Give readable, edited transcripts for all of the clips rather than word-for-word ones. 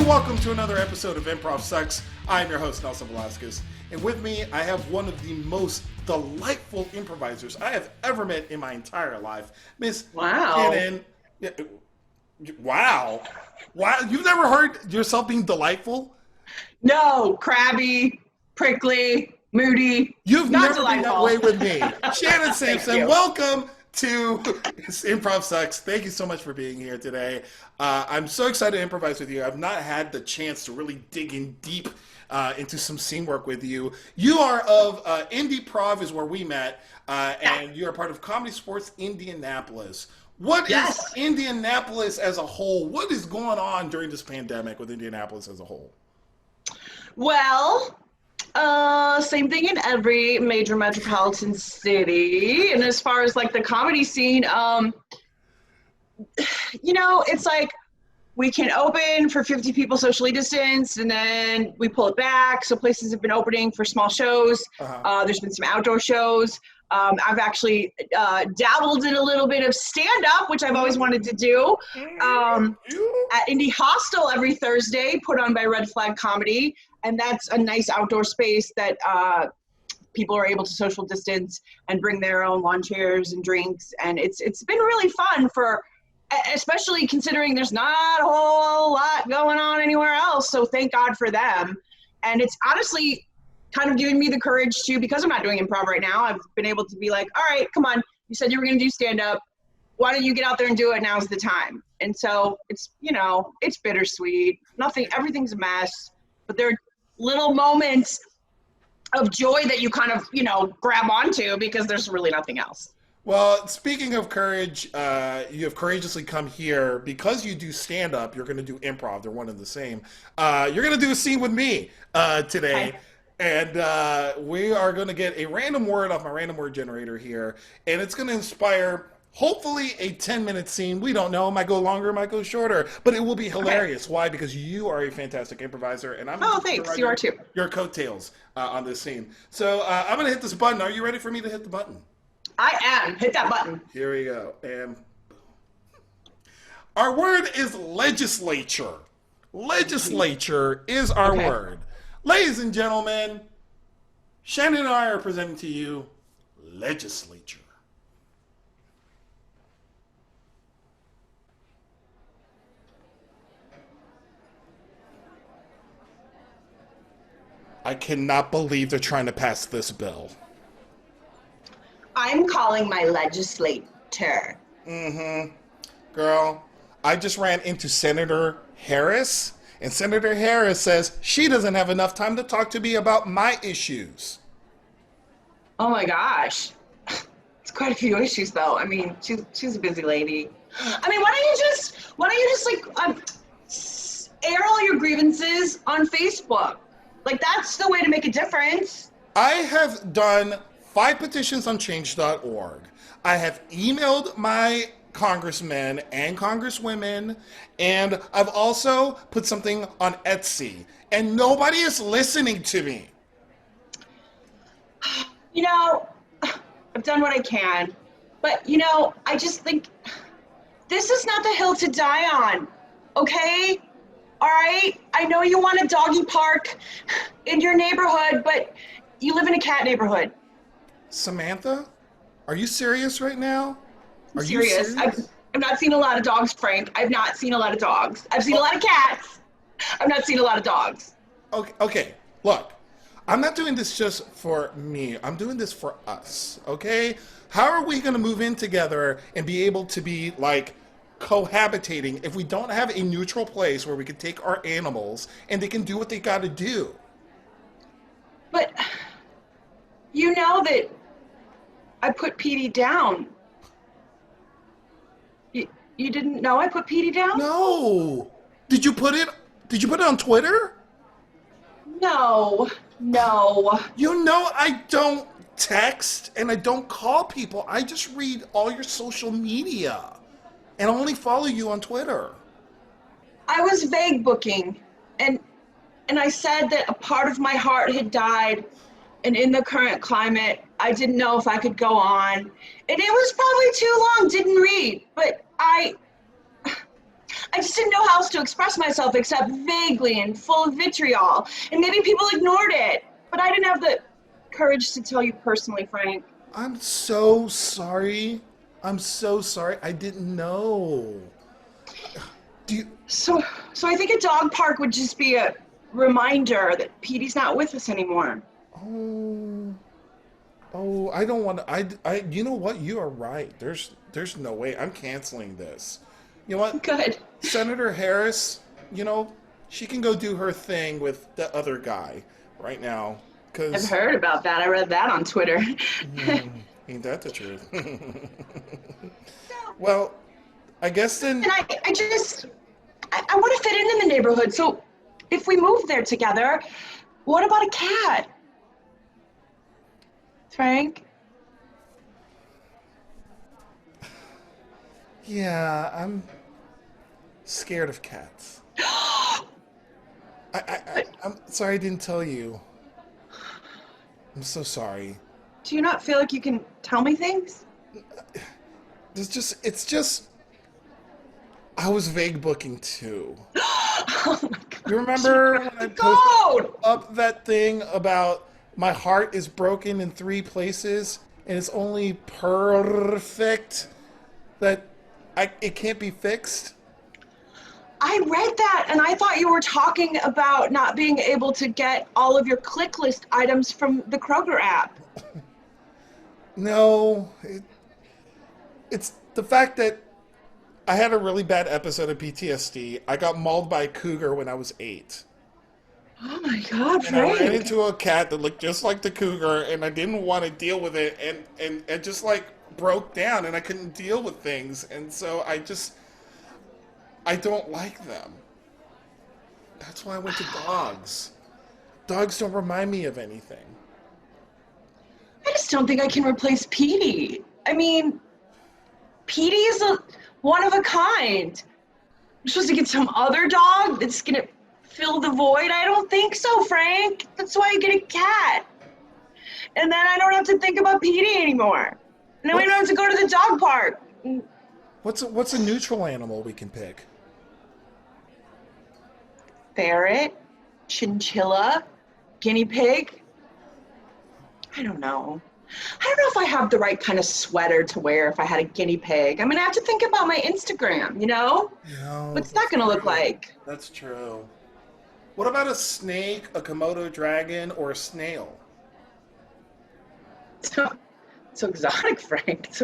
Welcome to another episode of Improv Sucks. I'm your host, Nelson Velasquez. And with me, I have one of the most delightful improvisers I have ever met in my entire life, Miss Shannon. Wow. You've never heard yourself being delightful? No, crabby, prickly, moody. You've never delightful. been that way with me. Shannon Samson, welcome to Improv Sucks. Thank you so much for being here today. I'm so excited to improvise with you. I've not had the chance to really dig in deep into some scene work with you. You are of Indyprov is where we met, and you're a part of Comedy Sports Indianapolis. What is Indianapolis as a whole? What is going on during this pandemic with Indianapolis as a whole? Well, same thing in every major metropolitan city. And as far as like the comedy scene, it's like we can open for 50 people socially distanced, and then we pull it back. So places have been opening for small shows. There's been some outdoor shows. I've actually dabbled in a little bit of stand-up, which I've always wanted to do, at Indy Hostel every Thursday, put on by Red Flag Comedy. And that's a nice outdoor space that people are able to social distance and bring their own lawn chairs and drinks. And it's been really fun especially considering there's not a whole lot going on anywhere else. So thank God for them. And it's honestly kind of giving me the courage to, because I'm not doing improv right now, I've been able to be like, all right, come on. You said you were going to do stand-up. Why don't you get out there and do it? Now's the time. And so it's bittersweet. Everything's a mess, but there are little moments of joy that you kind of, grab onto because there's really nothing else. Well, speaking of courage, you have courageously come here because you do stand-up. You're going to do improv. They're one and the same. You're going to do a scene with me today. Hi. And we are going to get a random word off my random word generator here. And it's going to inspire, hopefully, a 10-minute scene. We don't know. It might go longer, it might go shorter. But it will be hilarious. Okay. Why? Because you are a fantastic improviser. And I'm thanks. You are too. Your coattails on this scene. So I'm going to hit this button. Are you ready for me to hit the button? I am. Hit that button. Here we go. And our word is legislature. Legislature is our word. Ladies and gentlemen, Shannon and I are presenting to you legislature. I cannot believe they're trying to pass this bill. I'm calling my legislator. Girl, I just ran into Senator Harris, and Senator Harris says she doesn't have enough time to talk to me about my issues. Oh my gosh. It's quite a few issues though. I mean, she's a busy lady. I mean, why don't you just air all your grievances on Facebook? Like, that's the way to make a difference. I have done 5 petitions on change.org. I have emailed my congressmen and congresswomen, and I've also put something on Etsy, and nobody is listening to me. I've done what I can, but I just think this is not the hill to die on, okay? All right? I know you want a doggy park in your neighborhood, but you live in a cat neighborhood. Samantha, are you serious right now? I'm serious. I've not seen a lot of dogs, Frank. I've not seen a lot of dogs. I've seen a lot of cats. I've not seen a lot of dogs. Okay. Look, I'm not doing this just for me. I'm doing this for us, okay? How are we going to move in together and be able to be, like, cohabitating if we don't have a neutral place where we can take our animals and they can do what they got to do? But you know that I put Petey down. You didn't know I put Petey down? No. Did you put it on Twitter? No. You know I don't text and I don't call people. I just read all your social media and only follow you on Twitter. I was vague booking and I said that a part of my heart had died, and in the current climate, I didn't know if I could go on. And it was probably too long, didn't read, but I just didn't know how else to express myself except vaguely and full of vitriol. And maybe people ignored it. But I didn't have the courage to tell you personally, Frank. I'm so sorry. I'm so sorry. I didn't know. Do you... So I think a dog park would just be a reminder that Petey's not with us anymore. Oh, I don't want to. You know what? You are right. There's no way. I'm canceling this. You know what? Good. Senator Harris, she can go do her thing with the other guy right now. I've heard about that. I read that on Twitter. Ain't that the truth? Well, I guess then. And I want to fit in the neighborhood. So if we move there together, what about a cat? Frank? Yeah, I'm scared of cats. I'm sorry I didn't tell you. I'm so sorry. Do you not feel like you can tell me things? It's just, I was vague booking too. Oh my God. You remember when I posted up that thing about my heart is broken in 3 places and it's only perfect that it can't be fixed? I read that and I thought you were talking about not being able to get all of your click list items from the Kroger app. No, it's the fact that I had a really bad episode of PTSD. I got mauled by a cougar when I was 8. Oh my God, and Frank. I ran into a cat that looked just like the cougar, and I didn't want to deal with it, and just like broke down, and I couldn't deal with things, and so I don't like them. That's why I went to dogs. Dogs don't remind me of anything. I just don't think I can replace Petey. I mean, Petey is a one of a kind. I'm supposed to get some other dog that's gonna fill the void? I don't think so, Frank. That's why you get a cat. And then I don't have to think about Petey anymore. And then we don't have to go to the dog park. What's a neutral animal we can pick? Ferret, chinchilla, guinea pig. I don't know. I don't know if I have the right kind of sweater to wear if I had a guinea pig. I'm gonna have to think about my Instagram, No, what's that gonna look like? That's true. What about a snake, a Komodo dragon, or a snail? So exotic, Frank. This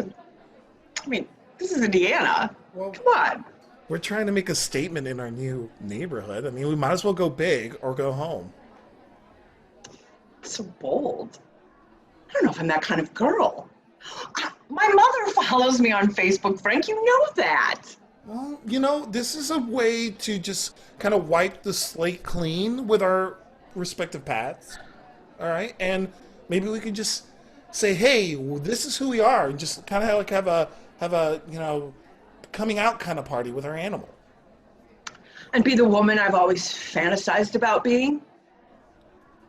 is Indiana. Well, come on. We're trying to make a statement in our new neighborhood. I mean, we might as well go big or go home. So bold. I don't know if I'm that kind of girl. My mother follows me on Facebook, Frank. You know that. Well, this is a way to just kind of wipe the slate clean with our respective paths. All right? And maybe we could just say, hey, this is who we are. And just kind of like have a coming out kind of party with our animal. And be the woman I've always fantasized about being?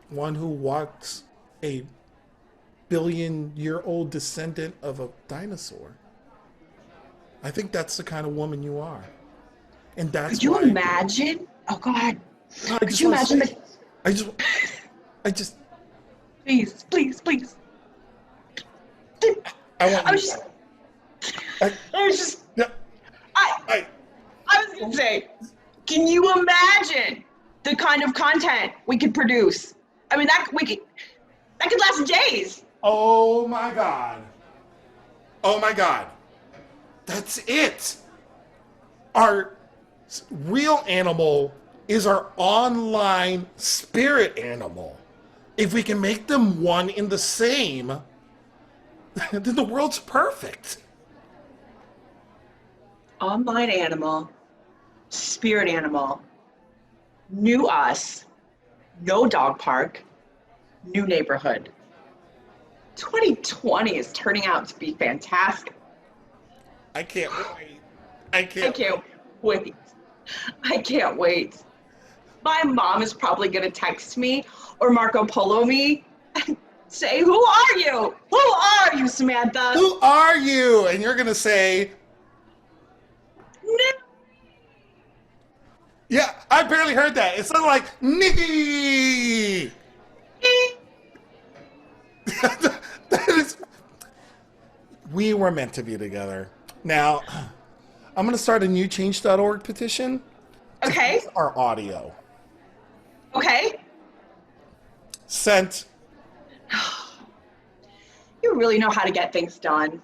One who walks a billion-year-old descendant of a dinosaur. I think that's the kind of woman you are. And that's Could you imagine? Oh, God. No, Could you imagine that? I just... Please. I was going to say, can you imagine the kind of content we could produce? I mean, that could last days. Oh my God. That's it. Our real animal is our online spirit animal. If we can make them one in the same, then the world's perfect. Online animal, spirit animal, new us, no dog park, new neighborhood. 2020 is turning out to be fantastic. I can't wait. I can't wait. My mom is probably going to text me or Marco Polo me and say, who are you? Who are you, Samantha? Who are you? And you're going to say, I barely heard that. It sounded like Nikki. That is. We were meant to be together. Now, I'm going to start a new change.org petition. Okay. Our audio. Okay. Sent. You really know how to get things done.